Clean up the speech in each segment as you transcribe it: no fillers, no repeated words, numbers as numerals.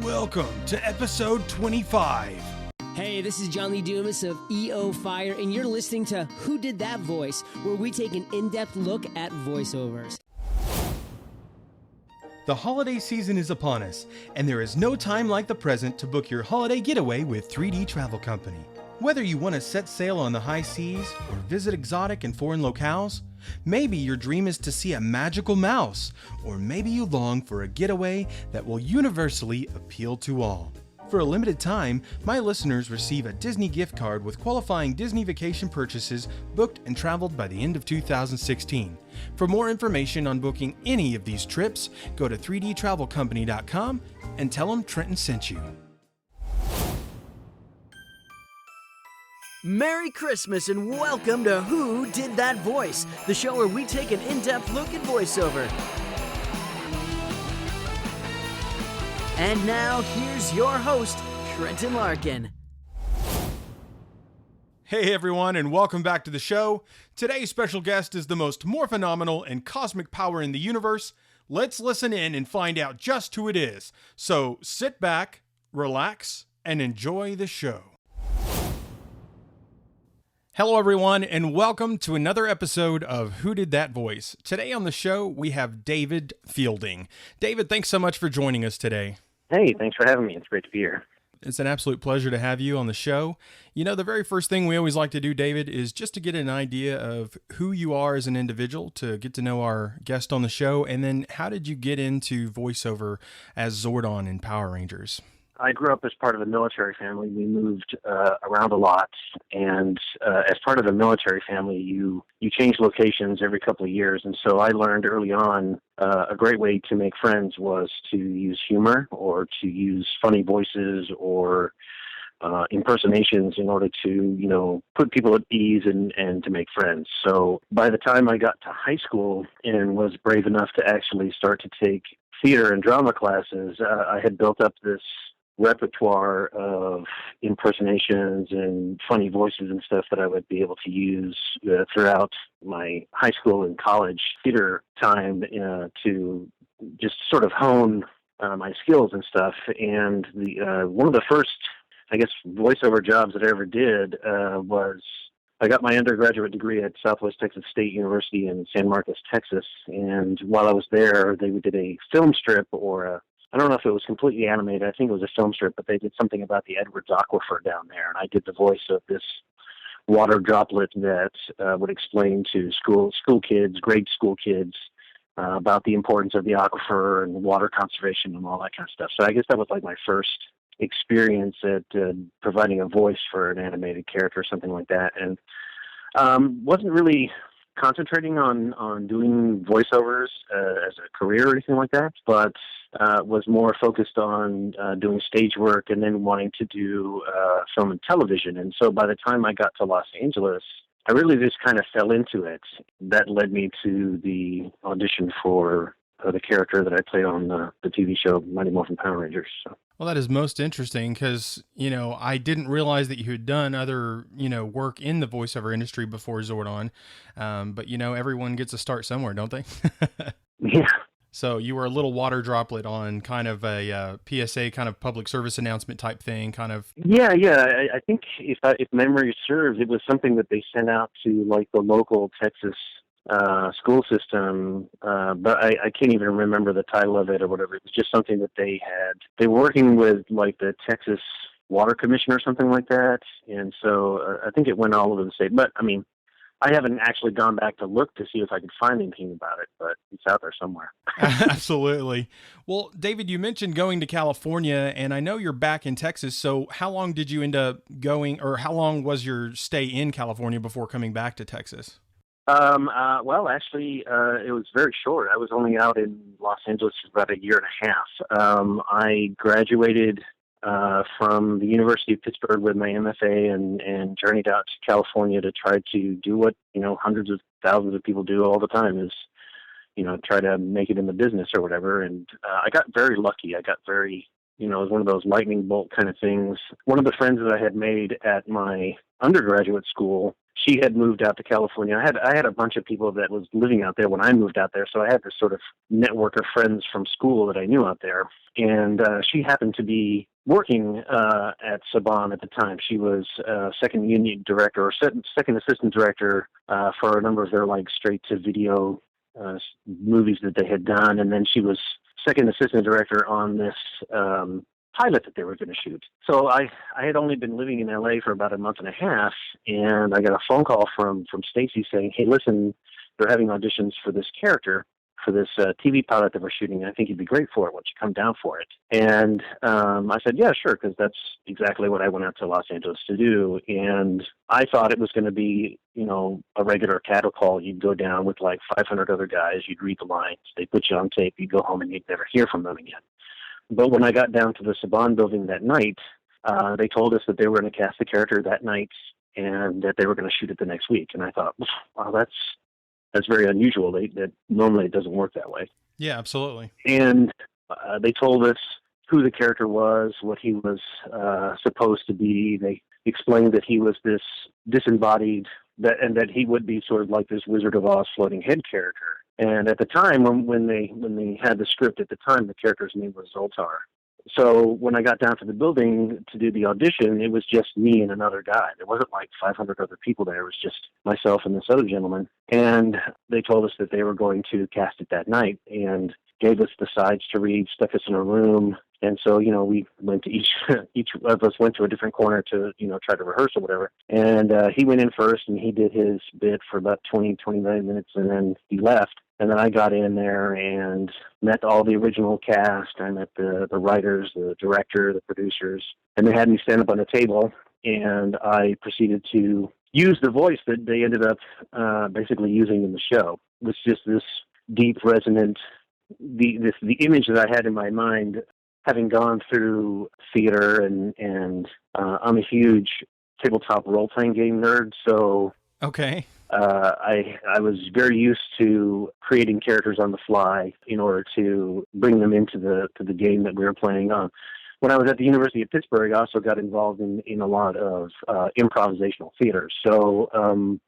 Welcome to episode 25. Hey, this is John Lee Dumas of EO Fire, and you're listening to Who Did That Voice, where we take an in-depth look at voiceovers. The holiday season is upon us, and there is no time like the present to book your holiday getaway with 3D Travel Company. Whether you want to set sail on the high seas or visit exotic and foreign locales, maybe your dream is to see a magical mouse, or maybe you long for a getaway that will universally appeal to all. For a limited time, my listeners receive a Disney gift card with qualifying Disney vacation purchases booked and traveled by the end of 2016. For more information on booking any of these trips, go to 3dtravelcompany.com and tell them Trenton sent you. Merry Christmas and welcome to Who Did That Voice, the show where we take an in-depth look at voiceover. And now, here's your host, Trenton Larkin. Hey everyone, and welcome back to the show. Today's special guest is the most morphinominal and cosmic power in the universe. Let's listen in and find out just who it is. So sit back, relax, and enjoy the show. Hello everyone, and welcome to another episode of Who Did That Voice. Today on the show, we have David Fielding. David, thanks so much for joining us today. Hey, thanks for having me. It's great to be here. It's an absolute pleasure to have you on the show. You know, the very first thing we always like to do, David, is just to get an idea of who you are as an individual, to get to know our guest on the show, and then how did you get into voiceover as Zordon in Power Rangers? I grew up as part of a military family. We moved around a lot, and as part of the military family, you change locations every couple of years. And so I learned early on a great way to make friends was to use humor or to use funny voices or impersonations in order to, put people at ease and to make friends. So by the time I got to high school and was brave enough to actually start to take theater and drama classes, I had built up this repertoire of impersonations and funny voices and stuff that I would be able to use throughout my high school and college theater time to just sort of hone my skills and stuff. And one of the first, voiceover jobs that I ever did was I got my undergraduate degree at Southwest Texas State University in San Marcos, Texas. And while I was there, they did a film strip I don't know if it was completely animated. I think it was a film strip, but they did something about the Edwards Aquifer down there. And I did the voice of this water droplet that would explain to school kids, grade school kids, about the importance of the aquifer and water conservation and all that kind of stuff. So I guess that was like my first experience at providing a voice for an animated character or something like that. And wasn't really concentrating on doing voiceovers as a career or anything like that, but was more focused on doing stage work and then wanting to do film and television. And so by the time I got to Los Angeles, I really just kind of fell into it. That led me to the audition for the character that I played on the TV show Mighty Morphin Power Rangers. So. Well, that is most interesting because, I didn't realize that you had done other, work in the voiceover industry before Zordon. But, everyone gets a start somewhere, don't they? Yeah. So you were a little water droplet on kind of a PSA, kind of public service announcement type thing, kind of. Yeah. I think if memory serves, it was something that they sent out to like the local Texas school system, but I can't even remember the title of it or whatever. It was just something that they were working with like the Texas Water Commission or something like that. And so I think it went all over the state. But I mean, I haven't actually gone back to look to see if I could find anything about it, but it's out there somewhere. Absolutely. Well, David, you mentioned going to California, and I know you're back in Texas. So how long did you end up going, or how long was your stay in California before coming back to Texas? Well, actually, it was very short. I was only out in Los Angeles for about a year and a half. I graduated from the University of Pittsburgh with my MFA and journeyed out to California to try to do what, hundreds of thousands of people do all the time is, try to make it in the business or whatever. And I got very lucky. I got very, it was one of those lightning bolt kind of things. One of the friends that I had made at my undergraduate school, she had moved out to California. I had a bunch of people that was living out there when I moved out there, so I had this sort of network of friends from school that I knew out there. And she happened to be working at Saban at the time. She was second unit director or second assistant director for a number of their straight-to-video movies that they had done, and then she was second assistant director on this pilot that they were going to shoot. So I had only been living in LA for about a month and a half, and I got a phone call from Stacy saying, "Hey, listen, they're having auditions for this character, for this TV pilot that we're shooting. I think you'd be great for it. Why don't you come down for it?" And I said, "Yeah, sure," because that's exactly what I went out to Los Angeles to do. And I thought it was going to be, a regular cattle call. You'd go down with 500 other guys. You'd read the lines. They put you on tape. You'd go home and you'd never hear from them again. But when I got down to the Saban building that night, they told us that they were going to cast the character that night and that they were going to shoot it the next week. And I thought, wow, that's very unusual. That normally it doesn't work that way. Yeah, absolutely. And they told us who the character was, what he was supposed to be. They explained that he was this disembodied, and that he would be sort of like this Wizard of Oz floating head character. And at the time, when they had the script, at the time the character's name was Zoltar. So when I got down to the building to do the audition, it was just me and another guy. There wasn't 500 other people there. It was just myself and this other gentleman. And they told us that they were going to cast it that night and gave us the sides to read, stuck us in a room. And so, we went to each of us went to a different corner to, try to rehearse or whatever. And he went in first and he did his bit for about 29 minutes and then he left. And then I got in there and met all the original cast. I met the writers, the director, the producers, and they had me stand up on a table, and I proceeded to use the voice that they ended up basically using in the show. It was just this deep, resonant, the image that I had in my mind, having gone through theater, and I'm a huge tabletop role-playing game nerd, so... Okay. I was very used to creating characters on the fly in order to bring them into the game that we were playing on. When I was at the University of Pittsburgh, I also got involved in a lot of improvisational theater. So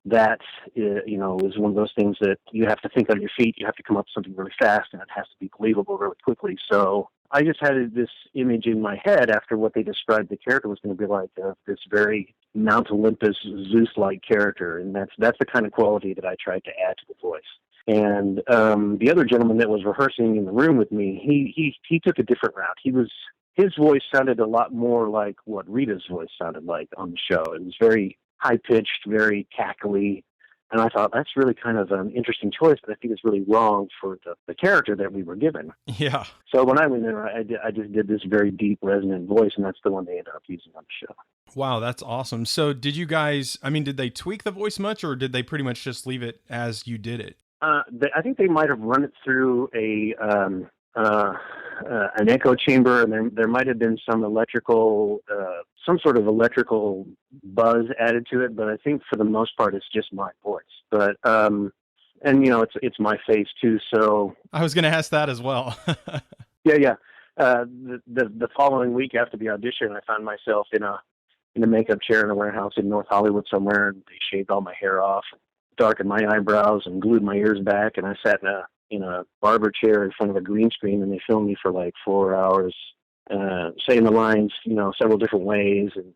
that is one of those things that you have to think on your feet. You have to come up with something really fast, and it has to be believable really quickly. So I just had this image in my head after what they described the character was going to be like, this very Mount Olympus Zeus-like character, and that's the kind of quality that I tried to add to the voice. And the other gentleman that was rehearsing in the room with me, he took a different route. His voice sounded a lot more like what Rita's voice sounded like on the show. It was very high-pitched, very cackly, and I thought that's really kind of an interesting choice, but I think it's really wrong for the character that we were given. Yeah. So when I went in, I just did this very deep, resonant voice, and that's the one they ended up using on the show. Wow, that's awesome. So did you guys, did they tweak the voice much, or did they pretty much just leave it as you did it? I think they might have run it through an echo chamber, and there might have been some sort of electrical buzz added to it, but I think for the most part it's just my voice. But and it's my face too, so I was going to ask that as well. yeah. The following week after the audition, I found myself in a makeup chair in a warehouse in North Hollywood somewhere, and they shaved all my hair off, darkened my eyebrows, and glued my ears back, and I sat in a barber chair in front of a green screen, and they filmed me for 4 hours, saying the lines, several different ways, and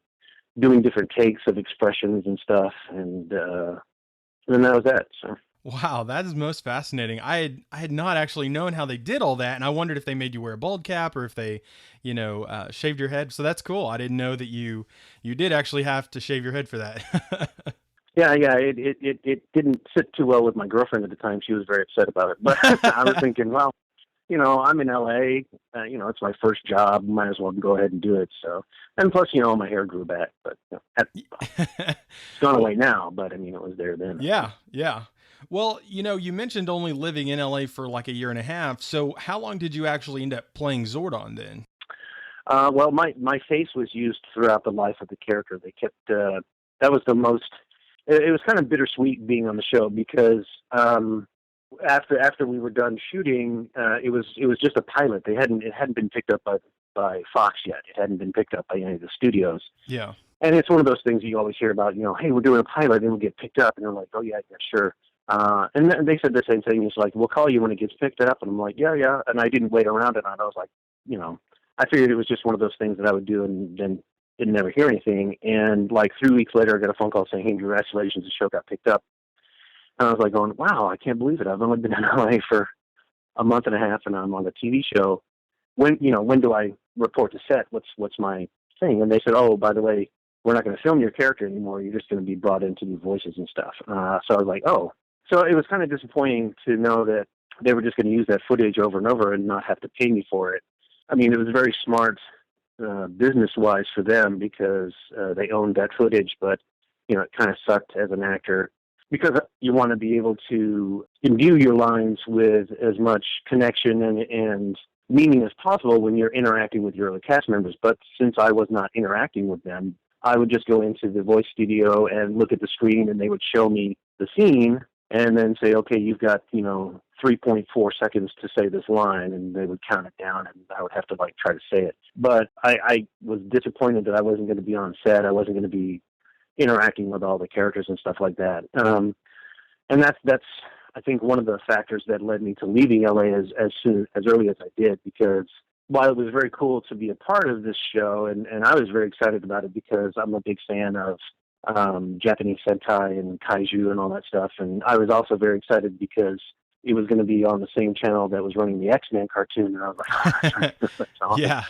doing different takes of expressions and stuff, and then that was that. So. Wow, that is most fascinating. I had not actually known how they did all that, and I wondered if they made you wear a bald cap or if they, shaved your head. So that's cool. I didn't know that you did actually have to shave your head for that. Yeah. It didn't sit too well with my girlfriend at the time. She was very upset about it. But I was thinking, well, I'm in LA. It's my first job. Might as well go ahead and do it. So, and plus, my hair grew back, but it's gone away now. But it was there then. Yeah. Well, you mentioned only living in LA for a year and a half. So how long did you actually end up playing Zordon then? Well, my face was used throughout the life of the character. They kept, that was the most, it was kind of bittersweet being on the show because after we were done shooting, it was just a pilot. It hadn't been picked up by Fox yet. It hadn't been picked up by any of the studios. Yeah. And it's one of those things you always hear about, hey, we're doing a pilot, and we'll get picked up. And they're like, oh, yeah, sure. And they said the same thing. It's like, we'll call you when it gets picked up. And I'm like, yeah. And I didn't wait around it. And I was like, I figured it was just one of those things that I would do and then didn't never hear anything. And like 3 weeks later, I got a phone call saying, hey, congratulations, the show got picked up. And I was like going, wow, I can't believe it. I've only been in LA for a month and a half, and I'm on a TV show. When do I report to set? What's my thing? And they said, oh, by the way, we're not going to film your character anymore. You're just going to be brought in to do voices and stuff. So I was like, oh. So it was kind of disappointing to know that they were just going to use that footage over and over and not have to pay me for it. I mean, it was very smart business-wise for them because they owned that footage, but, it kind of sucked as an actor because you want to be able to imbue your lines with as much connection and meaning as possible when you're interacting with your other cast members. But since I was not interacting with them, I would just go into the voice studio and look at the screen, and they would show me the scene and then say, okay, you've got, 3.4 seconds to say this line, and they would count it down, and I would have to try to say it. But I was disappointed that I wasn't going to be on set. I wasn't going to be interacting with all the characters and stuff like that. And that's I think one of the factors that led me to leaving LA as early as I did, because while it was very cool to be a part of this show, and I was very excited about it because I'm a big fan of Japanese Sentai and Kaiju and all that stuff, and I was also very excited because it was going to be on the same channel that was running the X-Men cartoon, and I was like, oh, that's awesome. Yeah.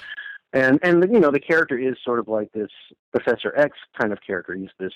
And the character is sort of like this Professor X kind of character. He's this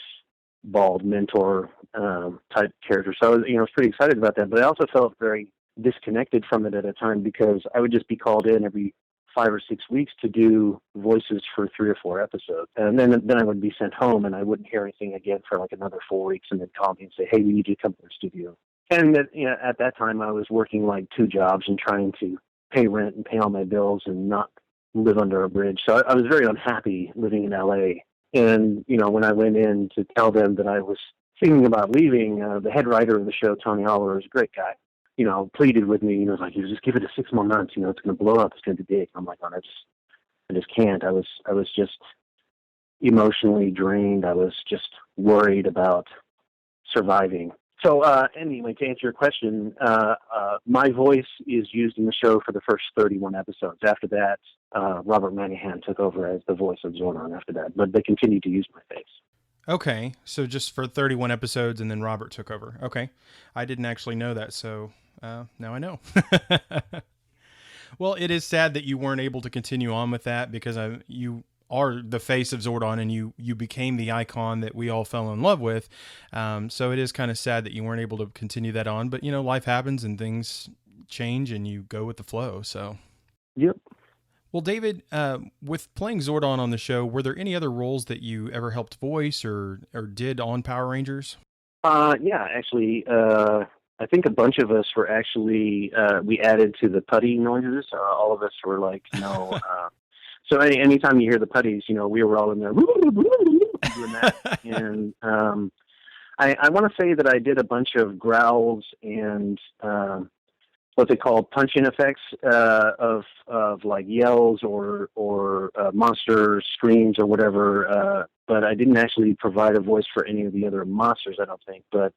bald mentor type character. So I was pretty excited about that. But I also felt very disconnected from it at a time because I would just be called in every 5 or 6 weeks to do voices for 3 or 4 episodes. And then I would be sent home, and I wouldn't hear anything again for another 4 weeks, and then call me and say, hey, we need you to come to the studio. And at that time I was working 2 jobs and trying to pay rent and pay all my bills and not live under a bridge. So I was very unhappy living in LA. And, when I went in to tell them that I was thinking about leaving, the head writer of the show, Tony Oliver, is a great guy, pleaded with me, like, you just give it 6 more months, it's going to blow up. It's going to be big. I'm like, oh, I just can't. I was just emotionally drained. I was just worried about surviving. So anyway, to answer your question, my voice is used in the show for the first 31 episodes. After that, Robert Manahan took over as the voice of Zordon after that, but they continued to use my face. Okay, so just for 31 episodes, and then Robert took over. Okay, I didn't actually know that, so now I know. Well, it is sad that you weren't able to continue on with that because you are the face of Zordon, and you became the icon that we all fell in love with. So it is kind of sad that you weren't able to continue that on, but life happens and things change and you go with the flow. So, yep. Well, David, with playing Zordon on the show, were there any other roles that you ever helped voice or did on Power Rangers? Yeah, actually, I think a bunch of us were actually, we added to the putty noises. All of us were like, so anytime you hear the putties, we were all in there doing that. And I want to say that I did a bunch of growls and what they call punch-in effects of like yells or monster screams or whatever. But I didn't actually provide a voice for any of the other monsters, I don't think. But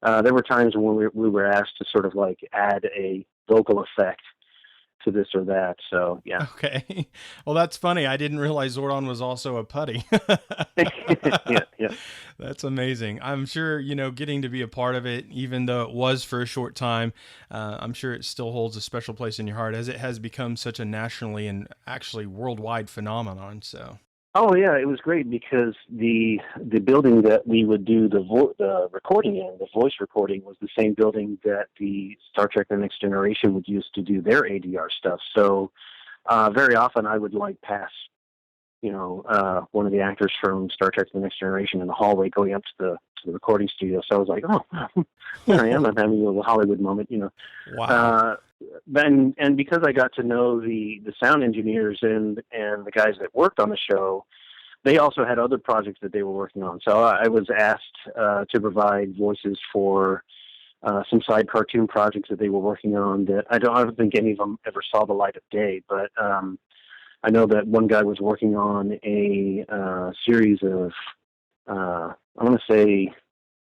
there were times when we were asked to sort of like add a vocal effect to this or that. So, yeah. Okay. Well, that's funny. I didn't realize Zordon was also a putty. Yeah. That's amazing. I'm sure, getting to be a part of it, even though it was for a short time, I'm sure it still holds a special place in your heart as it has become such a nationally and actually worldwide phenomenon. So. Oh yeah, it was great because the building that we would do the recording in, the voice recording, was the same building that the Star Trek: The Next Generation would use to do their ADR stuff. So very often I would pass, one of the actors from Star Trek: The Next Generation in the hallway going up to the recording studio. So I was like, oh, here I am. I'm having a little Hollywood moment, Wow. And because I got to know the sound engineers and the guys that worked on the show, they also had other projects that they were working on. So I was asked to provide voices for some side cartoon projects that they were working on that I don't think any of them ever saw the light of day, but I know that one guy was working on a series of, I want to say,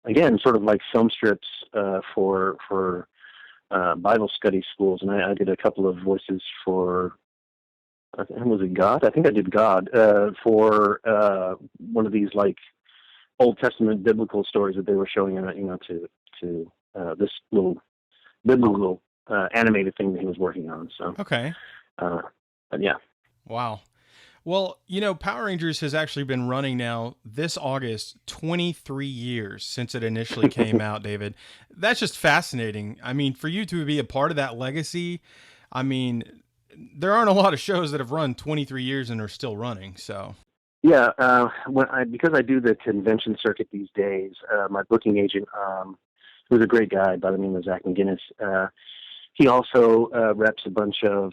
again, sort of like film strips for Bible study schools, and I did a couple of voices for, was it God? I think I did God for one of these like Old Testament biblical stories that they were showing, to this little biblical animated thing that he was working on. So Okay. but yeah. Wow. Well, Power Rangers has actually been running now this August 23 years since it initially came out, David. That's just fascinating. I mean, for you to be a part of that legacy, I mean, there aren't a lot of shows that have run 23 years and are still running. So Yeah, because I do the convention circuit these days, my booking agent, who's a great guy by the name of Zach McGinnis, he also reps a bunch of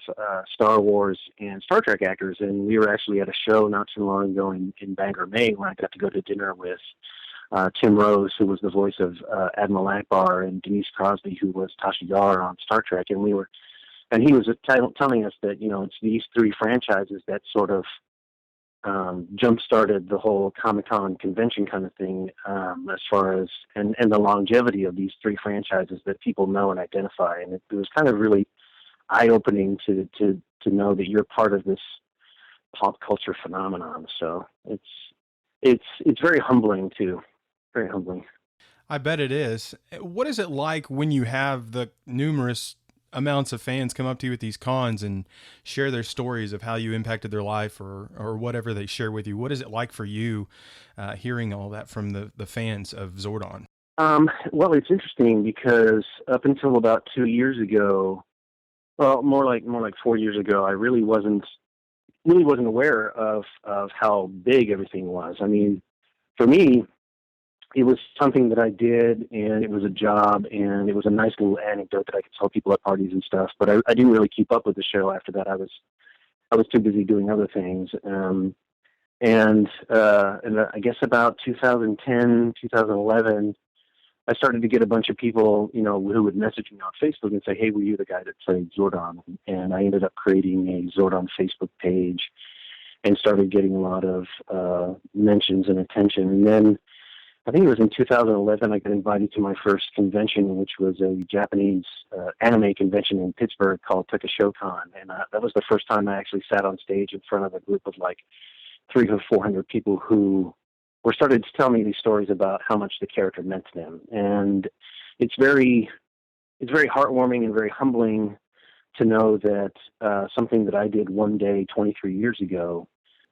Star Wars and Star Trek actors, and we were actually at a show not too long ago in Bangor, Maine, where I got to go to dinner with Tim Rose, who was the voice of Admiral Akbar, and Denise Crosby, who was Tasha Yar on Star Trek, and he was telling us that it's these three franchises that sort of jump-started the whole Comic-Con convention kind of thing, as far as, and the longevity of these three franchises that people know and identify. And it was kind of really eye-opening to know that you're part of this pop culture phenomenon. So it's very humbling too. Very humbling. I bet it is. What is it like when you have the numerous amounts of fans come up to you at these cons and share their stories of how you impacted their life or whatever they share with you? What is it like for you hearing all that from the fans of Zordon? Well, it's interesting because up until about 2 years ago, well, more like 4 years ago, I really wasn't aware of how big everything was. I mean, for me, it was something that I did, and it was a job, and it was a nice little anecdote that I could tell people at parties and stuff. But I didn't really keep up with the show after that. I was too busy doing other things. And I guess about 2010, 2011, I started to get a bunch of people, who would message me on Facebook and say, "Hey, were you the guy that played Zordon?" And I ended up creating a Zordon Facebook page and started getting a lot of mentions and attention. And then I think it was in 2011 I got invited to my first convention, which was a Japanese anime convention in Pittsburgh called Takashokon. And that was the first time I actually sat on stage in front of a group of like 300 or 400 people who were started to tell me these stories about how much the character meant to them. And it's very heartwarming and very humbling to know that something that I did one day 23 years ago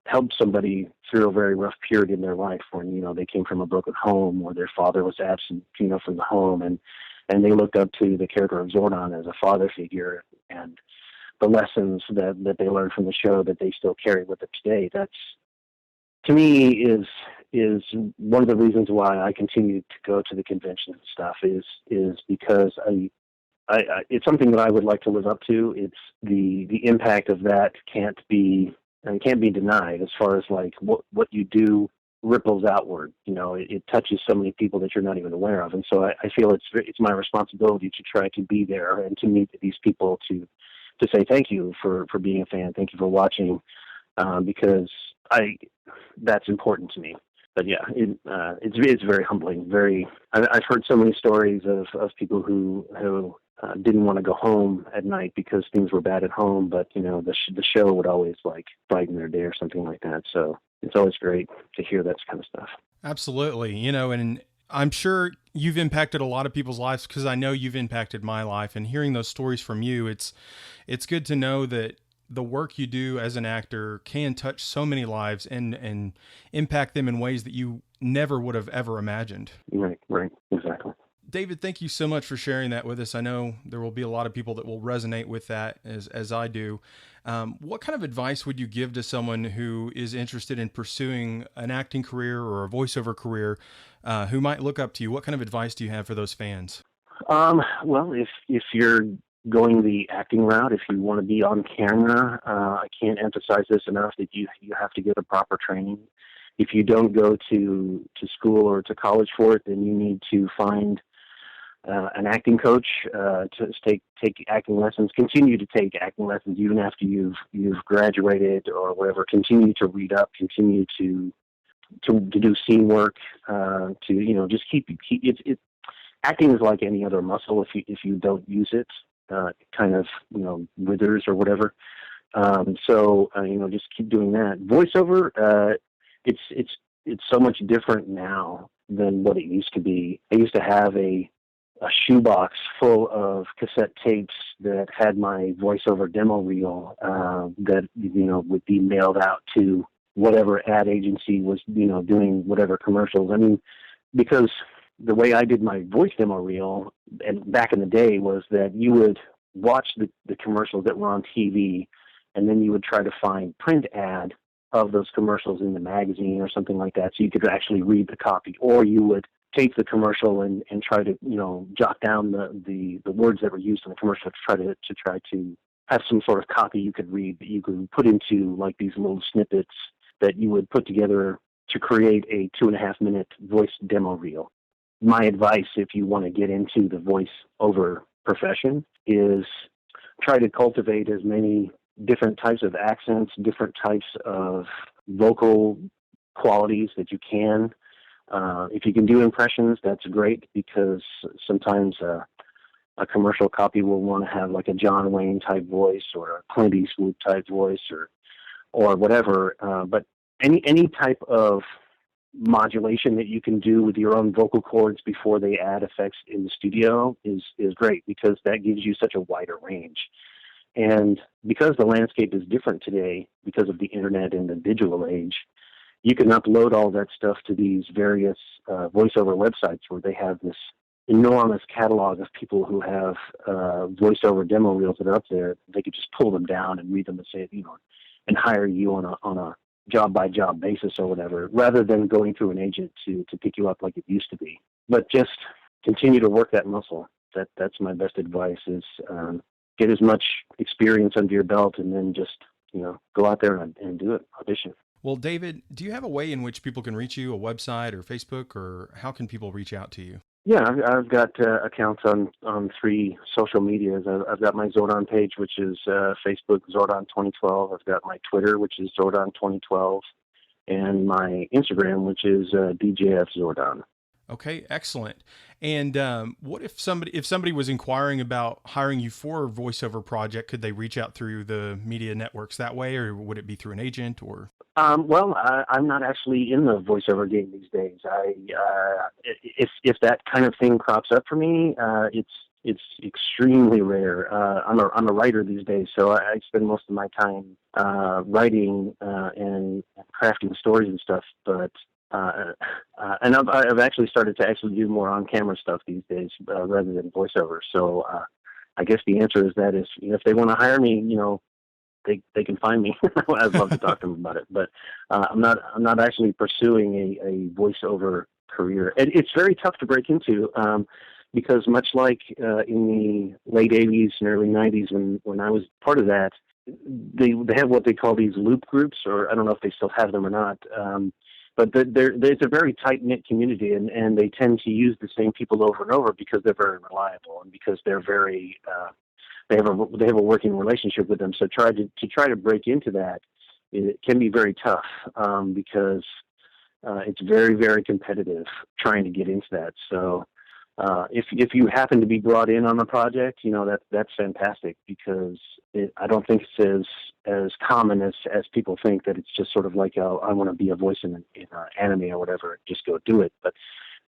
helped somebody through a very rough period in their life when, they came from a broken home or their father was absent, from the home, and they looked up to the character of Zordon as a father figure, and the lessons that they learned from the show that they still carry with them today. That's, to me, is one of the reasons why I continue to go to the convention and stuff is because it's something that I would like to live up to. It's the impact of that can't be denied, as far as like what you do ripples outward. It touches so many people that you're not even aware of. And so I feel it's my responsibility to try to be there and to meet these people to say thank you for being a fan. Thank you for watching, because that's important to me. But yeah, it's very humbling. I've heard so many stories of people who didn't want to go home at night because things were bad at home, but the show would always like brighten their day or something like that. So it's always great to hear that kind of stuff. Absolutely. And I'm sure you've impacted a lot of people's lives, because I know you've impacted my life, and hearing those stories from you, it's good to know that the work you do as an actor can touch so many lives and impact them in ways that you never would have ever imagined. Right, exactly. David, thank you so much for sharing that with us. I know there will be a lot of people that will resonate with that as I do. What kind of advice would you give to someone who is interested in pursuing an acting career or a voiceover career, who might look up to you? What kind of advice do you have for those fans? Well, if you're going the acting route, if you want to be on camera, I can't emphasize this enough that you have to get the proper training. If you don't go to school or to college for it, then you need to find an acting coach to take acting lessons. Continue to take acting lessons even after you've graduated or whatever. Continue to read up. Continue to do scene work. To just keep it. Acting is like any other muscle. If you don't use it, it kind of withers or whatever. Just keep doing that. Voiceover, it's so much different now than what it used to be. I used to have a shoebox full of cassette tapes that had my voiceover demo reel that would be mailed out to whatever ad agency was doing whatever commercials. I mean, because the way I did my voice demo reel and back in the day was that you would watch the commercials that were on TV, and then you would try to find print ad of those commercials in the magazine or something like that, so you could actually read the copy, or you would tape the commercial and try to jot down the words that were used in the commercial to try to have some sort of copy you could read that you could put into like these little snippets that you would put together to create a 2.5-minute voice demo reel. My advice, if you want to get into the voice-over profession, is try to cultivate as many different types of accents, different types of vocal qualities that you can. If you can do impressions, that's great, because sometimes a commercial copy will want to have like a John Wayne type voice or a Clint Eastwood type voice or whatever. But any type of modulation that you can do with your own vocal cords before they add effects in the studio is great, because that gives you such a wider range. And because the landscape is different today because of the internet and the digital age, you can upload all that stuff to these various voiceover websites where they have this enormous catalog of people who have voiceover demo reels that are up there. They could just pull them down and read them and say, and hire you on a job-by-job basis or whatever, rather than going through an agent to pick you up like it used to be. But just continue to work that muscle. That's my best advice, is get as much experience under your belt, and then just, go out there and do it, audition. Well, David, do you have a way in which people can reach you, a website or Facebook, or how can people reach out to you? Yeah, I've got accounts on 3 social medias. I've got my Zordon page, which is Facebook Zordon 2012. I've got my Twitter, which is Zordon 2012, and my Instagram, which is DJF Zordon. Okay, excellent. And what if somebody was inquiring about hiring you for a voiceover project? Could they reach out through the media networks that way, or would it be through an agent? Or I'm not actually in the voiceover game these days. If that kind of thing crops up for me, it's extremely rare. I'm a writer these days, so I spend most of my time writing and crafting stories and stuff. But and I've actually started to actually do more on-camera stuff these days rather than voiceover. So I guess the answer is that if they want to hire me, they can find me. I'd love to talk to them about it. But I'm not actually pursuing a voiceover career. It's very tough to break into because much like in the late 80s and early 90s when I was part of that, they have what they call these loop groups, or I don't know if they still have them or not. But it's a very tight-knit community, and they tend to use the same people over and over because they're very reliable and because they're very they have a working relationship with them. So try to break into that, it can be very tough because it's very, very competitive trying to get into that. So if you happen to be brought in on a project, that's fantastic, because I don't think it's as common as people think, that it's just sort of like, I want to be a voice in an anime or whatever, just go do it. But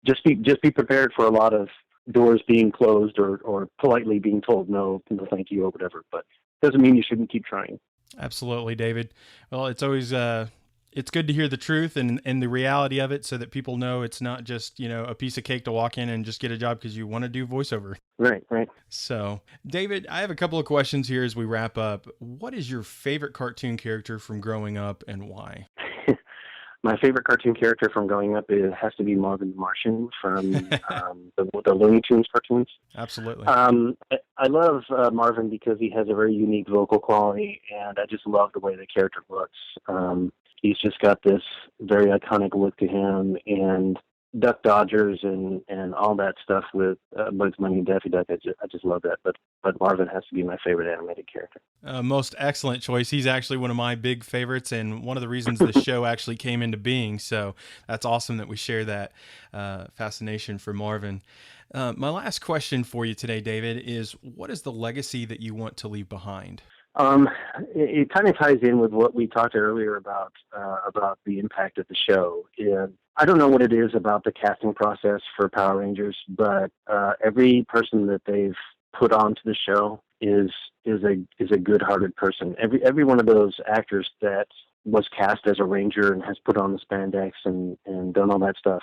just be prepared for a lot of doors being closed or politely being told no thank you or whatever. But doesn't mean you shouldn't keep trying. Absolutely, David. Well, it's always it's good to hear the truth and the reality of it, so that people know it's not just, a piece of cake to walk in and just get a job because you want to do voiceover. Right. So, David, I have a couple of questions here as we wrap up. What is your favorite cartoon character from growing up, and why? My favorite cartoon character from growing up, it has to be Marvin the Martian from the Looney Tunes cartoons. Absolutely. I love Marvin because he has a very unique vocal quality, and I just love the way the character looks. He's just got this very iconic look to him, and Duck Dodgers and all that stuff with Bugs Bunny and Daffy Duck. I just love that. But Marvin has to be my favorite animated character. Most excellent choice. He's actually one of my big favorites and one of the reasons the show actually came into being. So that's awesome that we share that fascination for Marvin. My last question for you today, David, is what is the legacy that you want to leave behind? It kind of ties in with what we talked earlier about the impact of the show. And I don't know what it is about the casting process for Power Rangers, but every person that they've put onto the show is a good-hearted person. Every one of those actors that was cast as a Ranger and has put on the spandex and done all that stuff,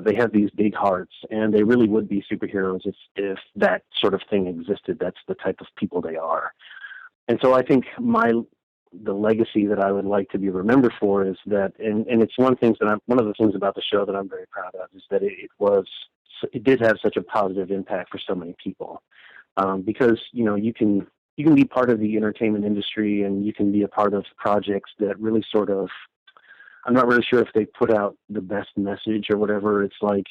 they have these big hearts, and they really would be superheroes if that sort of thing existed. That's the type of people they are. And so I think the legacy that I would like to be remembered for is that, and it's one of the things about the show that I'm very proud of is that it did have such a positive impact for so many people. Because, you can be part of the entertainment industry and you can be a part of projects that really sort of, I'm not really sure if they put out the best message or whatever. It's like,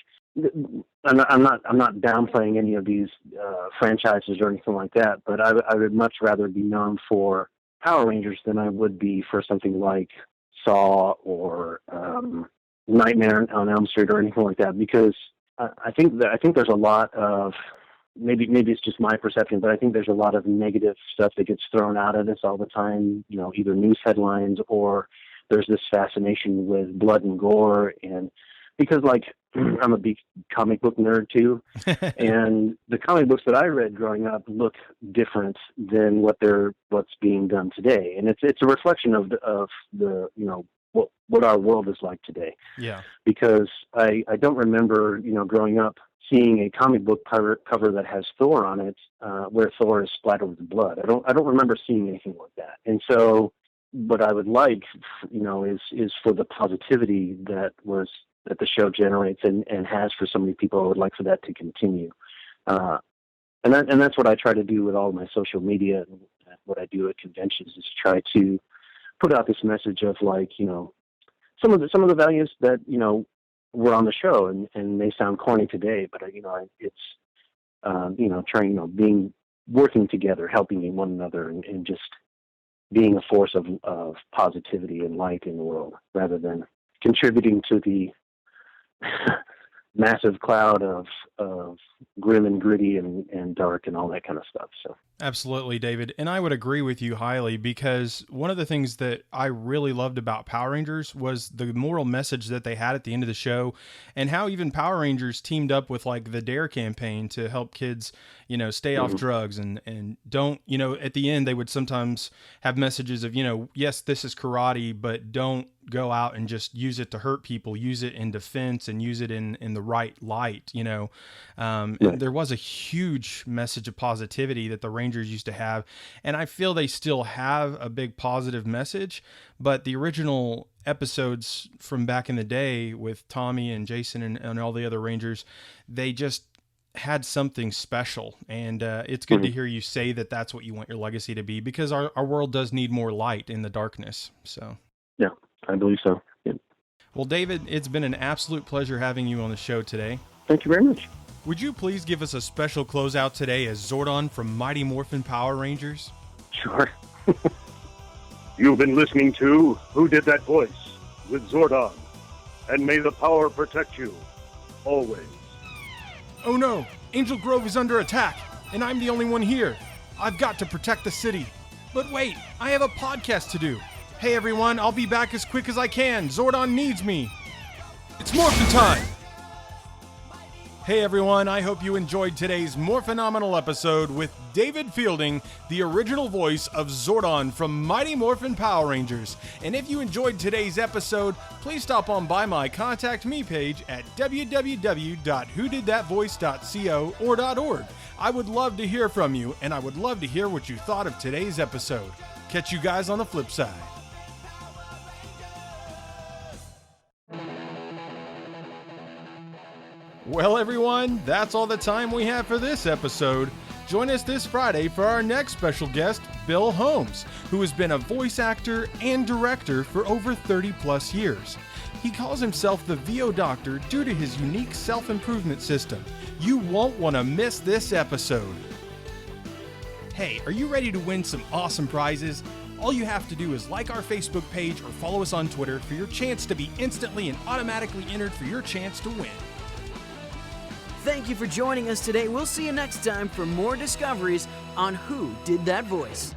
I'm not downplaying any of these franchises or anything like that, but I would much rather be known for Power Rangers than I would be for something like Saw or Nightmare on Elm Street or anything like that, because I think there's a lot of, maybe it's just my perception, but I think there's a lot of negative stuff that gets thrown out of this all the time, either news headlines or there's this fascination with blood and gore. And because I'm a big comic book nerd too, and the comic books that I read growing up look different than what's being done today, and it's a reflection of the what our world is like today. Yeah. Because I don't remember growing up seeing a comic book cover that has Thor on it, where Thor is splattered with blood. I don't remember seeing anything like that, and so what I would like is for the positivity that the show generates and has for so many people. I would like for that to continue. And that's what I try to do with all of my social media and what I do at conventions is try to put out this message of some of the values that, were on the show and they sound corny today, but it's, trying, working together, helping one another and just being a force of positivity and light in the world rather than contributing to the massive cloud of grim and gritty and dark and all that kind of stuff. So absolutely, David. And I would agree with you highly, because one of the things that I really loved about Power Rangers was the moral message that they had at the end of the show, and how even Power Rangers teamed up with the DARE campaign to help kids, stay off drugs and don't, at the end they would sometimes have messages of, yes, this is karate, but don't go out and just use it to hurt people, use it in defense and use it in the right light, And there was a huge message of positivity that the Rangers used to have. And I feel they still have a big positive message, but the original episodes from back in the day with Tommy and Jason and all the other Rangers, they just had something special. And it's good to hear you say that that's what you want your legacy to be, because our world does need more light in the darkness. So yeah, I believe so. Yeah. Well, David, it's been an absolute pleasure having you on the show today. Thank you very much. Would you please give us a special closeout today as Zordon from Mighty Morphin Power Rangers? Sure. You've been listening to Who Did That Voice with Zordon, and may the power protect you, always. Oh no, Angel Grove is under attack, and I'm the only one here. I've got to protect the city. But wait, I have a podcast to do. Hey everyone, I'll be back as quick as I can. Zordon needs me. It's Morphin time! Hey everyone, I hope you enjoyed today's Morphinominal episode with David Fielding, the original voice of Zordon from Mighty Morphin Power Rangers. And if you enjoyed today's episode, please stop on by my Contact Me page at www.whodidthatvoice.co or .org. I would love to hear from you, and I would love to hear what you thought of today's episode. Catch you guys on the flip side. Well, everyone, that's all the time we have for this episode. Join us this Friday for our next special guest, Bill Holmes, who has been a voice actor and director for over 30 plus years. He calls himself the VO Doctor due to his unique self-improvement system. You won't want to miss this episode. Hey, are you ready to win some awesome prizes? All you have to do is like our Facebook page or follow us on Twitter for your chance to be instantly and automatically entered for your chance to win. Thank you for joining us today. We'll see you next time for more discoveries on Who Did That Voice.